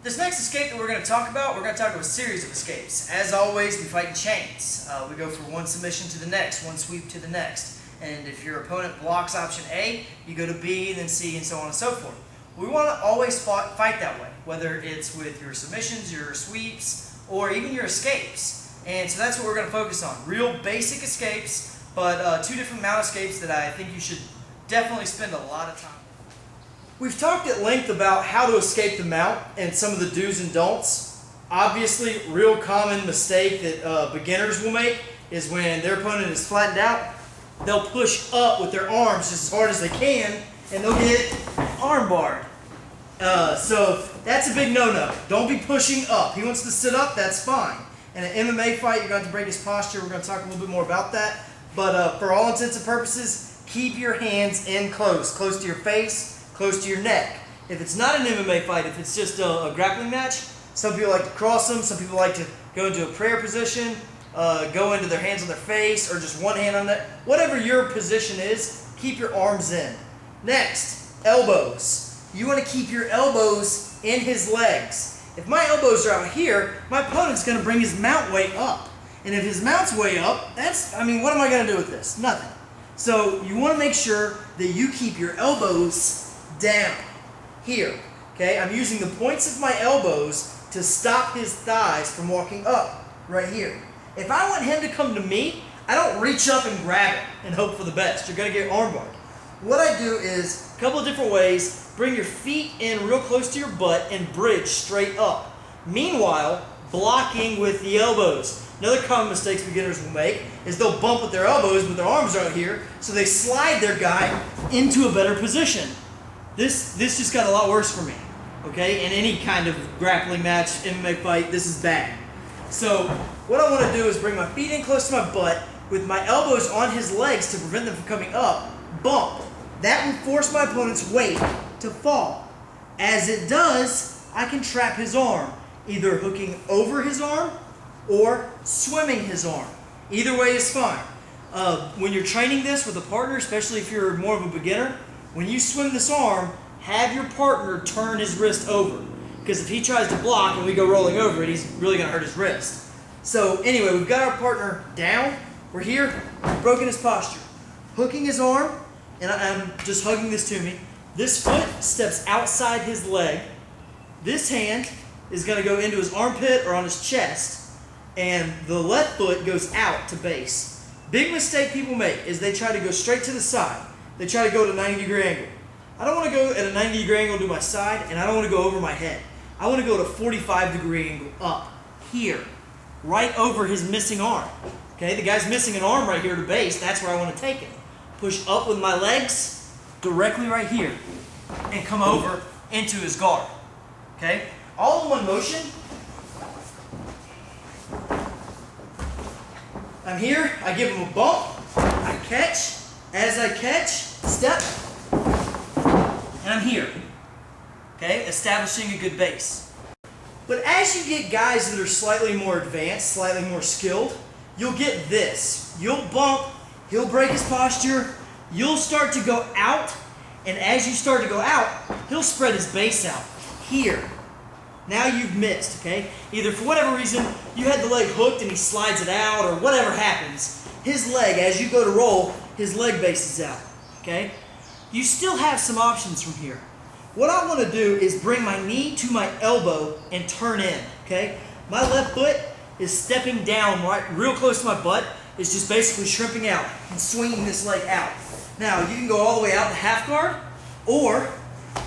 This next escape that we're going to talk about, we're going to talk about a series of escapes. As always, we fight in chains. We go from one submission to the next, one sweep to the next. And if your opponent blocks option A, you go to B, then C, and so on and so forth. We want to always fight that way, whether it's with your submissions, your sweeps, or even your escapes. And so that's what we're going to focus on. Real basic escapes, but two different mount escapes that I think you should definitely spend a lot of time with. We've talked at length about how to escape the mount and some of the do's and don'ts. Obviously, real common mistake that beginners will make is when their opponent is flattened out, they'll push up with their arms just as hard as they can, and they'll get arm barred. So that's a big no-no. Don't be pushing up. He wants to sit up, that's fine. In an MMA fight, you're going to break his posture. We're going to talk a little bit more about that. But for all intents and purposes, keep your hands in close to your face, close to your neck. If it's not an MMA fight, if it's just a grappling match, some people like to cross them, some people like to go into a prayer position, go into their hands on their face, or just one hand on that. Whatever your position is, keep your arms in. Next, elbows. You want to keep your elbows in his legs. If my elbows are out here, my opponent's going to bring his mount way up. And if his mount's way up, what am I going to do with this? Nothing. So you want to make sure that you keep your elbows down here. Okay, I'm using the points of my elbows to stop his thighs from walking up right here. If I want him to come to me, I don't reach up and grab it and hope for the best. You're going to get armbarred. What I do is a couple of different ways. Bring your feet in real close to your butt and bridge straight up. Meanwhile, blocking with the elbows. Another common mistake beginners will make is they'll bump with their elbows, but their arms are out here, so they slide their guy into a better position. This just got a lot worse for me, okay? In any kind of grappling match, MMA fight, this is bad. So what I want to do is bring my feet in close to my butt with my elbows on his legs to prevent them from coming up, bump. That will force my opponent's weight to fall. As it does, I can trap his arm, either hooking over his arm or swimming his arm. Either way is fine. When you're training this with a partner, especially if you're more of a beginner, when you swim this arm, have your partner turn his wrist over. Because if he tries to block and we go rolling over it, he's really going to hurt his wrist. So anyway, we've got our partner down. We're here. We've broken his posture. Hooking his arm, and I'm just hugging this to me. This foot steps outside his leg. This hand is going to go into his armpit or on his chest. And the left foot goes out to base. Big mistake people make is they try to go straight to the side. They try to go to a 90-degree angle. I don't want to go at a 90-degree angle to my side, and I don't want to go over my head. I want to go to a 45-degree angle up here, right over his missing arm. Okay, the guy's missing an arm right here to base. That's where I want to take him. Push up with my legs directly right here and come over into his guard. Okay, all in one motion. I'm here. I give him a bump. I catch. As I catch, step, and I'm here, okay, establishing a good base. But as you get guys that are slightly more advanced, slightly more skilled, you'll get this. You'll bump, he'll break his posture, you'll start to go out, and as you start to go out, he'll spread his base out here. Now you've missed, okay? Either for whatever reason, you had the leg hooked and he slides it out, or whatever happens. His leg, as you go to roll, his leg base is out, okay? You still have some options from here. What I want to do is bring my knee to my elbow and turn in, okay? My left foot is stepping down right real close to my butt. It's just basically shrimping out and swinging this leg out. Now, you can go all the way out to half guard, or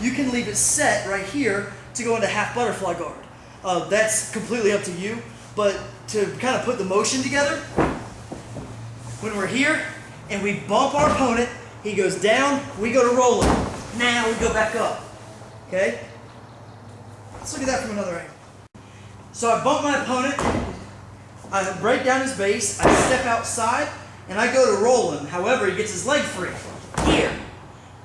you can leave it set right here to go into half butterfly guard. That's completely up to you, but to kind of put the motion together, when we're here and we bump our opponent, he goes down, we go to rolling. Now we go back up, okay? Let's look at that from another angle. So I bump my opponent, I break down his base, I step outside, and I go to roll him. However, he gets his leg free here.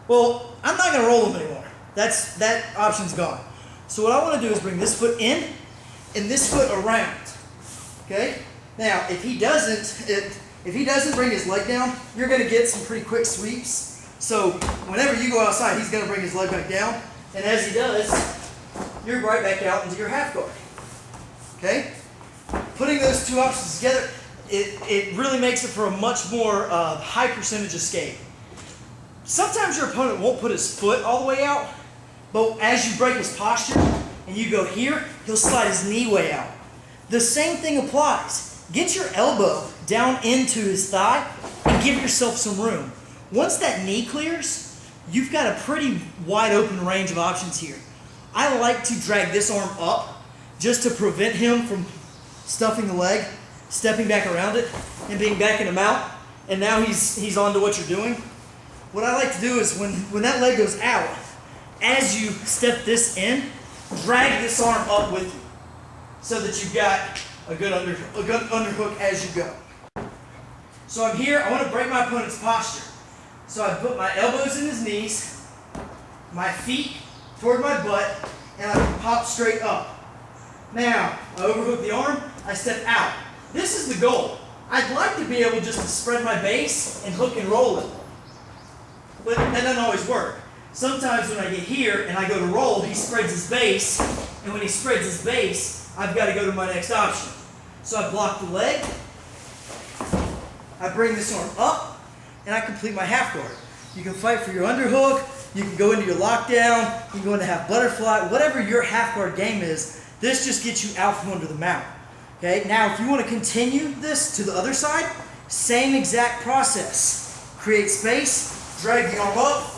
Well, I'm not going to roll him anymore. That option's gone. So what I want to do is bring this foot in and this foot around, okay? Now, if he doesn't bring his leg down, you're going to get some pretty quick sweeps. So whenever you go outside, he's going to bring his leg back down. And as he does, you're right back out into your half guard. Okay? Putting those two options together, it really makes it for a much more high percentage escape. Sometimes your opponent won't put his foot all the way out, but as you break his posture and you go here, he'll slide his knee way out. The same thing applies. Get your elbow down into his thigh and give yourself some room. Once that knee clears, you've got a pretty wide open range of options here. I like to drag this arm up just to prevent him from stuffing the leg, stepping back around it, and being back in a mount. And now he's on to what you're doing. What I like to do is when that leg goes out, as you step this in, drag this arm up with you so that you've got a good underhook as you go. So I'm here, I want to break my opponent's posture. So I put my elbows in his knees, my feet toward my butt, and I pop straight up. Now, I overhook the arm, I step out. This is the goal. I'd like to be able just to spread my base and hook and roll it. But that doesn't always work. Sometimes when I get here and I go to roll, he spreads his base, and when he spreads his base, I've got to go to my next option. So I block the leg, I bring this arm up, and I complete my half guard. You can fight for your underhook, you can go into your lockdown, you can go into half butterfly, whatever your half guard game is, this just gets you out from under the mount. Okay, now if you want to continue this to the other side, same exact process. Create space, drag the arm up,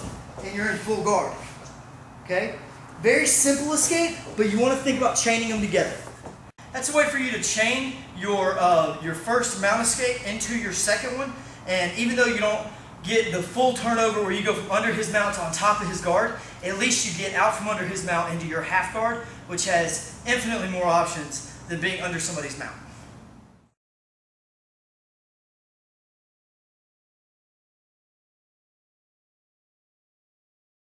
and you're in full guard. Okay? Very simple escape, but you want to think about chaining them together. That's a way for you to chain your first mount escape into your second one, and even though you don't get the full turnover where you go from under his mount to on top of his guard, at least you get out from under his mount into your half guard, which has infinitely more options than being under somebody's mount.